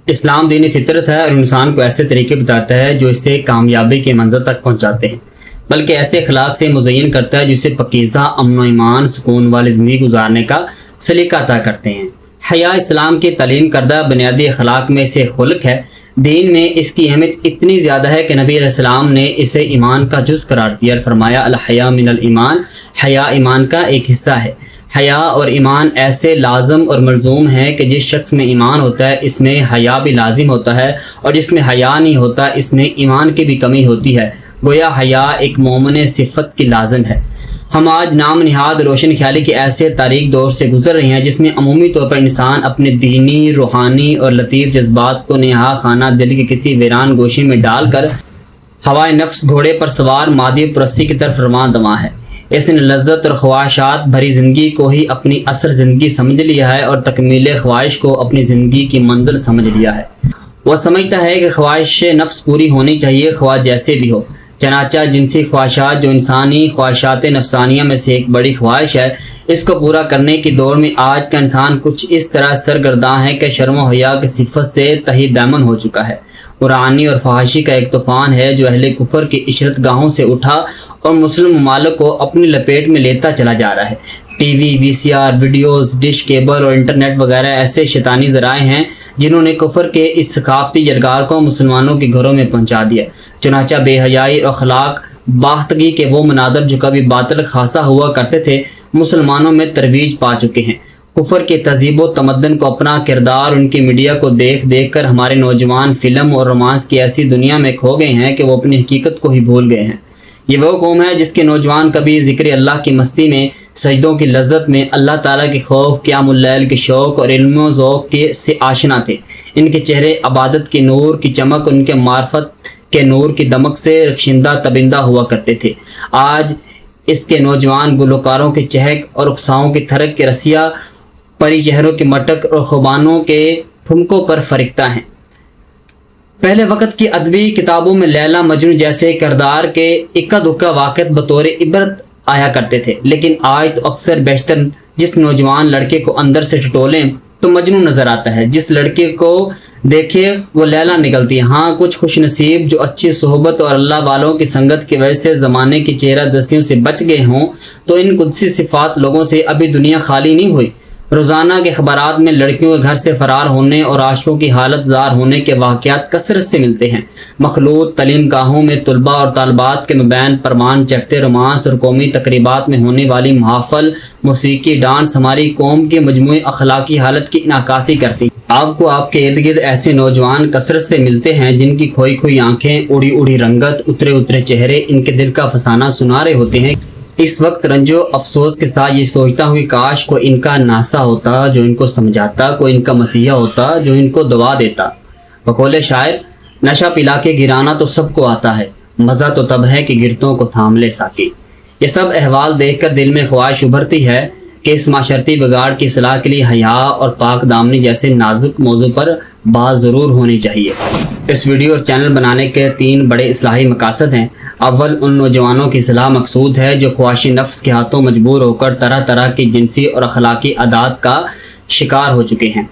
اسلام دین فطرت ہے اور انسان کو ایسے طریقے بتاتا ہے جو اسے کامیابی کے منزل تک پہنچاتے ہیں، بلکہ ایسے اخلاق سے مزین کرتا ہے جسے پاکیزہ امن و ایمان سکون والی زندگی گزارنے کا سلیقہ عطا کرتے ہیں۔ حیا اسلام کی تعلیم کردہ بنیادی اخلاق میں سے خلق ہے۔ دین میں اس کی اہمیت اتنی زیادہ ہے کہ نبی علیہ السلام نے اسے ایمان کا جز قرار دیا اور فرمایا الحیا من الایمان، حیا ایمان کا ایک حصہ ہے۔ حیا اور ایمان ایسے لازم اور ملزوم ہیں کہ جس شخص میں ایمان ہوتا ہے اس میں حیا بھی لازم ہوتا ہے، اور جس میں حیا نہیں ہوتا اس میں ایمان کی بھی کمی ہوتی ہے۔ گویا حیا ایک مومن صفت کی لازم ہے۔ ہم آج نام نہاد روشن خیالی کے ایسے تاریک دور سے گزر رہے ہیں جس میں عمومی طور پر انسان اپنے دینی، روحانی اور لطیف جذبات کو نہا خانہ دل کے کسی ویران گوشے میں ڈال کر ہوائے نفس گھوڑے پر سوار مادی پرستی کی طرف رواں دواں ہے۔ اس نے لذت اور خواہشات بھری زندگی کو ہی اپنی اصل زندگی سمجھ لیا ہے اور تکمیل خواہش کو اپنی زندگی کی منزل سمجھ لیا ہے۔ وہ سمجھتا ہے کہ خواہش نفس پوری ہونی چاہیے، خواہ جیسے بھی ہو۔ چنانچہ جنسی خواہشات جو انسانی خواہشات نفسانیہ میں سے ایک بڑی خواہش ہے، اس کو پورا کرنے کی دور میں آج کا انسان کچھ اس طرح سرگرداں ہے کہ شرم و حیا کی صفت سے تہی دامن ہو چکا ہے۔ قرآنی اور فحاشی کا ایک طوفان ہے جو اہل کفر کی عشرت گاہوں سے اٹھا اور مسلم ممالک کو اپنی لپیٹ میں لیتا چلا جا رہا ہے۔ ٹی وی، وی سی آر، ویڈیوز، ڈش کیبل اور انٹرنیٹ وغیرہ ایسے شیطانی ذرائع ہیں جنہوں نے کفر کے اس ثقافتی جرگار کو مسلمانوں کے گھروں میں پہنچا دیا۔ چنانچہ بے حیائی اور اخلاق باختگی کے وہ مناظر جو کبھی باطل خاصا ہوا کرتے تھے مسلمانوں میں ترویج پا چکے ہیں۔ کفر کے تہذیب و تمدن کو اپنا کردار ان کی میڈیا کو دیکھ دیکھ کر ہمارے نوجوان فلم اور رومانس کی ایسی دنیا میں کھو گئے ہیں کہ وہ اپنی حقیقت کو ہی بھول گئے ہیں۔ یہ وہ قوم ہے جس کے نوجوان کبھی ذکر اللہ کی مستی میں، سجدوں کی لذت میں، اللہ تعالیٰ کے خوف، قیام اللیل کے شوق اور علم و ذوق سے آشنا تھے۔ ان کے چہرے عبادت کے نور کی چمک، ان کے معرفت کے نور کی دمک سے رخشندہ تبندہ ہوا کرتے تھے۔ آج اس کے نوجوان گلوکاروں کے چہک اور اقصاؤں کی تھرک کے رسیا، پری چہروں کے مٹک اور خوبانوں کے ٹھمکوں پر فرکتہ ہیں۔ پہلے وقت کی ادبی کتابوں میں لیلا مجنو جیسے کردار کے اکا دکا واقعات بطور عبرت آیا کرتے تھے، لیکن آج تو اکثر بیشتر جس نوجوان لڑکے کو اندر سے ٹٹولیں تو مجنو نظر آتا ہے، جس لڑکے کو دیکھے وہ لیلا نکلتی ہے۔ ہاں، کچھ خوش نصیب جو اچھی صحبت اور اللہ والوں کی سنگت کی وجہ سے زمانے کی چہرہ دستیوں سے بچ گئے ہوں تو ان قدسی صفات لوگوں سے ابھی دنیا خالی نہیں ہوئی۔ روزانہ کے اخبارات میں لڑکیوں کے گھر سے فرار ہونے اور عاشقوں کی حالت زار ہونے کے واقعات کثرت سے ملتے ہیں۔ مخلوط تعلیم گاہوں میں طلباء اور طالبات کے مابین پروان چڑھتے رومانس اور قومی تقریبات میں ہونے والی محافل، موسیقی، ڈانس ہماری قوم کے مجموعی اخلاقی حالت کی انعکاسی کرتی ہیں۔ آپ کو آپ کے ارد گرد ایسے نوجوان کثرت سے ملتے ہیں جن کی کھوئی کھوئی آنکھیں، اڑی اڑی رنگت، اترے اترے چہرے ان کے دل کا افسانہ سنا رہے ہوتے ہیں۔ اس وقت رنج و افسوس کے ساتھ یہ سوچتا ہوں کہ کاش کو ان کا ناسا ہوتا جو ان کو سمجھاتا، کوئی ان کا مسیحا ہوتا جو ان کو دعا دیتا۔ بقول شاعر، نشہ پلا کے گرانا تو سب کو آتا ہے، مزہ تو تب ہے کہ گرتوں کو تھام لے ساقی۔ یہ سب احوال دیکھ کر دل میں خواہش ابھرتی ہے کہ اس معاشرتی بگاڑ کی اصلاح کے لیے حیا اور پاک دامنی جیسے نازک موضوع پر بات ضرور ہونی چاہیے۔ اس ویڈیو اور چینل بنانے کے 3 بڑے اصلاحی مقاصد ہیں۔ اول، ان نوجوانوں کی اصلاح مقصود ہے جو خواہش نفس کے ہاتھوں مجبور ہو کر طرح طرح کی جنسی اور اخلاقی عادات کا شکار ہو چکے ہیں،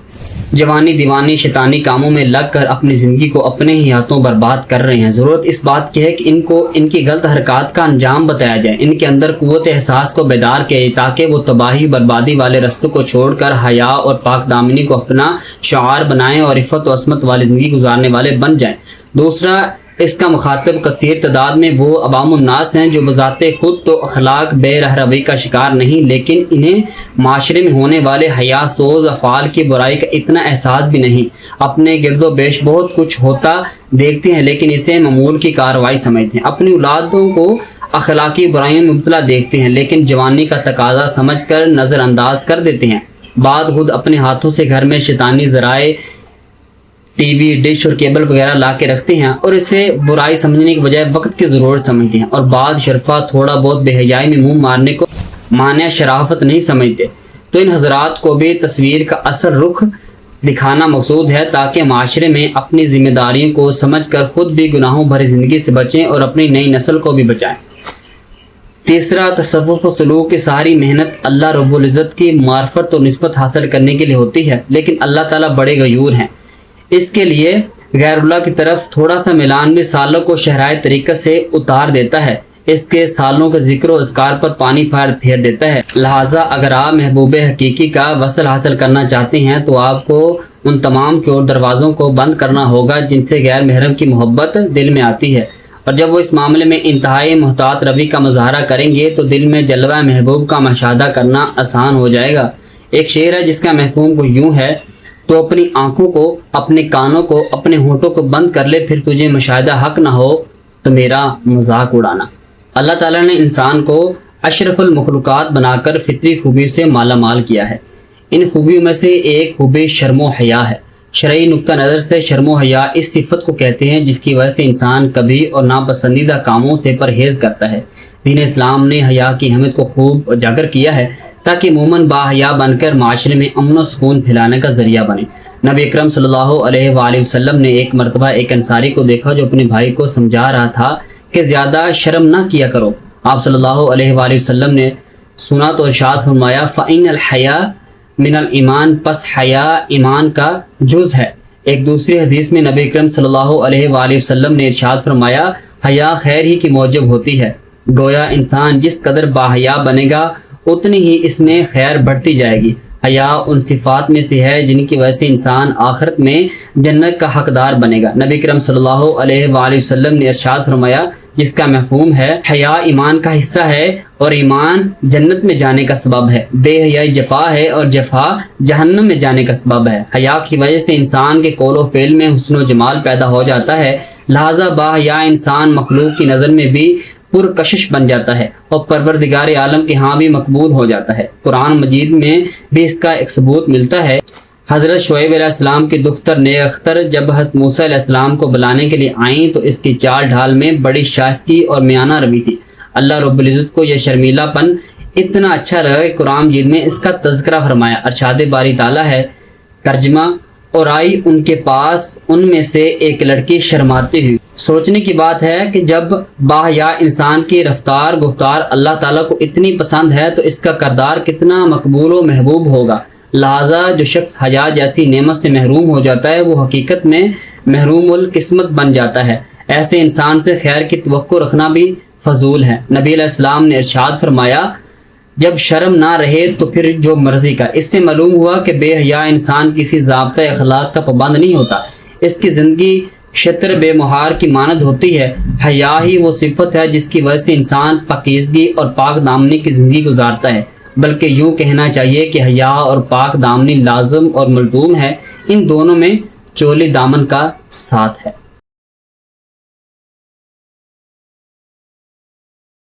جوانی دیوانی شیطانی کاموں میں لگ کر اپنی زندگی کو اپنے ہی ہاتھوں برباد کر رہے ہیں۔ ضرورت اس بات کی ہے کہ ان کو ان کی غلط حرکات کا انجام بتایا جائے، ان کے اندر قوت احساس کو بیدار کیا جائے تاکہ وہ تباہی بربادی والے رستوں کو چھوڑ کر حیا اور پاک دامنی کو اپنا شعار بنائیں اور عفت و عصمت والی زندگی گزارنے والے بن جائیں۔ دوسرا، اس کا مخاطب کثیر تعداد میں وہ عوام الناس ہیں جو بذات خود تو اخلاق بے رہروی کا شکار نہیں، لیکن انہیں معاشرے میں ہونے والے حیا سوز افعال کی برائی کا اتنا احساس بھی نہیں۔ اپنے گرد و پیش بہت کچھ ہوتا دیکھتے ہیں لیکن اسے معمول کی کارروائی سمجھتے ہیں۔ اپنی اولادوں کو اخلاقی برائیوں میں مبتلا دیکھتے ہیں لیکن جوانی کا تقاضا سمجھ کر نظر انداز کر دیتے ہیں۔ بعد خود اپنے ہاتھوں سے گھر میں شیطانی ذرائع، ٹی وی، ڈش اور کیبل وغیرہ لا کے رکھتے ہیں اور اسے برائی سمجھنے کے بجائے وقت کی ضرورت سمجھتے ہیں، اور بعض شرفا تھوڑا بہت بے حیائی میں منہ مارنے کو مانع شرافت نہیں سمجھتے۔ تو ان حضرات کو بھی تصویر کا اصل رخ دکھانا مقصود ہے تاکہ معاشرے میں اپنی ذمہ داریوں کو سمجھ کر خود بھی گناہوں بھری زندگی سے بچیں اور اپنی نئی نسل کو بھی بچائیں۔ تیسرا، تصوف و سلوک کی ساری محنت اللہ رب العزت کی معرفت اور نسبت حاصل کرنے کے لیے ہوتی ہے، لیکن اللہ تعالیٰ بڑے غیور ہیں۔ اس کے لیے غیر اللہ کی طرف تھوڑا سا میلان بھی سالوں کو شہرائے طریقت سے اتار دیتا ہے، اس کے سالوں کے ذکر و اذکار پر پانی پھیر دیتا ہے۔ لہٰذا اگر آپ محبوب حقیقی کا وصل حاصل کرنا چاہتے ہیں تو آپ کو ان تمام چور دروازوں کو بند کرنا ہوگا جن سے غیر محرم کی محبت دل میں آتی ہے، اور جب وہ اس معاملے میں انتہائی محتاط روی کا مظاہرہ کریں گے تو دل میں جلوہ محبوب کا مشاہدہ کرنا آسان ہو جائے گا۔ ایک شعر ہے جس کا مفہوم کو یوں ہے، تو اپنی آنکھوں کو، اپنے کانوں کو، اپنے ہونٹوں کو بند کر لے، پھر تجھے مشاہدہ حق نہ ہو تو میرا مذاق اڑانا۔ اللہ تعالیٰ نے انسان کو اشرف المخلوقات بنا کر فطری خوبیوں سے مالا مال کیا ہے۔ ان خوبیوں میں سے ایک خوبی شرم و حیا ہے۔ شرعی نقطہ نظر سے شرم و حیا اس صفت کو کہتے ہیں جس کی وجہ سے انسان کبھی اور ناپسندیدہ کاموں سے پرہیز کرتا ہے۔ دین اسلام نے حیا کی اہمیت کو خوب اجاگر کیا ہے تاکہ مومن با حیا بن کر معاشرے میں امن و سکون پھیلانے کا ذریعہ بنے۔ نبی اکرم صلی اللہ علیہ وآلہ وسلم نے ایک مرتبہ ایک انصاری کو دیکھا جو اپنے بھائی کو سمجھا رہا تھا کہ زیادہ شرم نہ کیا کرو۔ آپ صلی اللہ علیہ وآلہ وسلم نے سنا تو ارشاد فرمایا، فَإِنَّ الْحَيَاءَ مِنَ الْإِيمَانِ، پس حیا ایمان کا جز ہے۔ ایک دوسری حدیث میں نبی اکرم صلی اللہ علیہ وآلہ وسلم نے ارشاد فرمایا، حیا خیر ہی کی موجب ہوتی ہے۔ گویا انسان جس قدر باحیا بنے گا اتنی ہی اس میں خیر بڑھتی جائے گی۔ حیا ان صفات میں سے ہے جن کی وجہ سے انسان آخرت میں جنت کا حقدار بنے گا۔ نبی کرم صلی اللہ علیہ وآلہ وسلم نے ارشاد فرمایا جس کا مفہوم ہے، حیا ایمان کا حصہ ہے اور ایمان جنت میں جانے کا سبب ہے، بے حیائی جفا ہے اور جفا جہنم میں جانے کا سبب ہے۔ حیا کی وجہ سے انسان کے قول و فعل میں حسن و جمال پیدا ہو جاتا ہے، لہذا با حیا انسان مخلوق کی نظر میں بھی پرکشش بن جاتا ہے اور پروردگار عالم کے ہاں بھی مقبول ہو جاتا ہے۔ قرآن مجید میں بھی اس کا ایک ثبوت ملتا ہے۔ حضرت شعیب علیہ السلام کی دختر نیک اختر جب حضرت موسیٰ علیہ السلام کو بلانے کے لیے آئیں تو اس کی چال ڈھال میں بڑی شائستگی اور میانہ روی تھی۔ اللہ رب العزت کو یہ شرمیلا پن اتنا اچھا لگا کہ قرآن مجید میں اس کا تذکرہ فرمایا۔ ارشاد باری تعالیٰ ہے، ترجمہ، اور آئی ان کے پاس ان میں سے ایک لڑکی شرماتی ہوئی۔ سوچنے کی بات ہے کہ جب باحیا انسان کی رفتار گفتار اللہ تعالیٰ کو اتنی پسند ہے تو اس کا کردار کتنا مقبول و محبوب ہوگا۔ لہذا جو شخص حیا جیسی نعمت سے محروم ہو جاتا ہے وہ حقیقت میں محروم القسمت بن جاتا ہے۔ ایسے انسان سے خیر کی توقع رکھنا بھی فضول ہے۔ نبی علیہ السلام نے ارشاد فرمایا، جب شرم نہ رہے تو پھر جو مرضی کا۔ اس سے معلوم ہوا کہ بے حیا انسان کسی ضابطہ اخلاق کا پابند نہیں ہوتا، اس کی زندگی شتر بے مہار کی مانند ہوتی ہے۔ حیا ہی وہ صفت ہے جس کی وجہ سے انسان پاکیزگی اور پاک دامنی کی زندگی گزارتا ہے، بلکہ یوں کہنا چاہیے کہ حیا اور پاک دامنی لازم اور ملزوم ہے، ان دونوں میں چولی دامن کا ساتھ ہے۔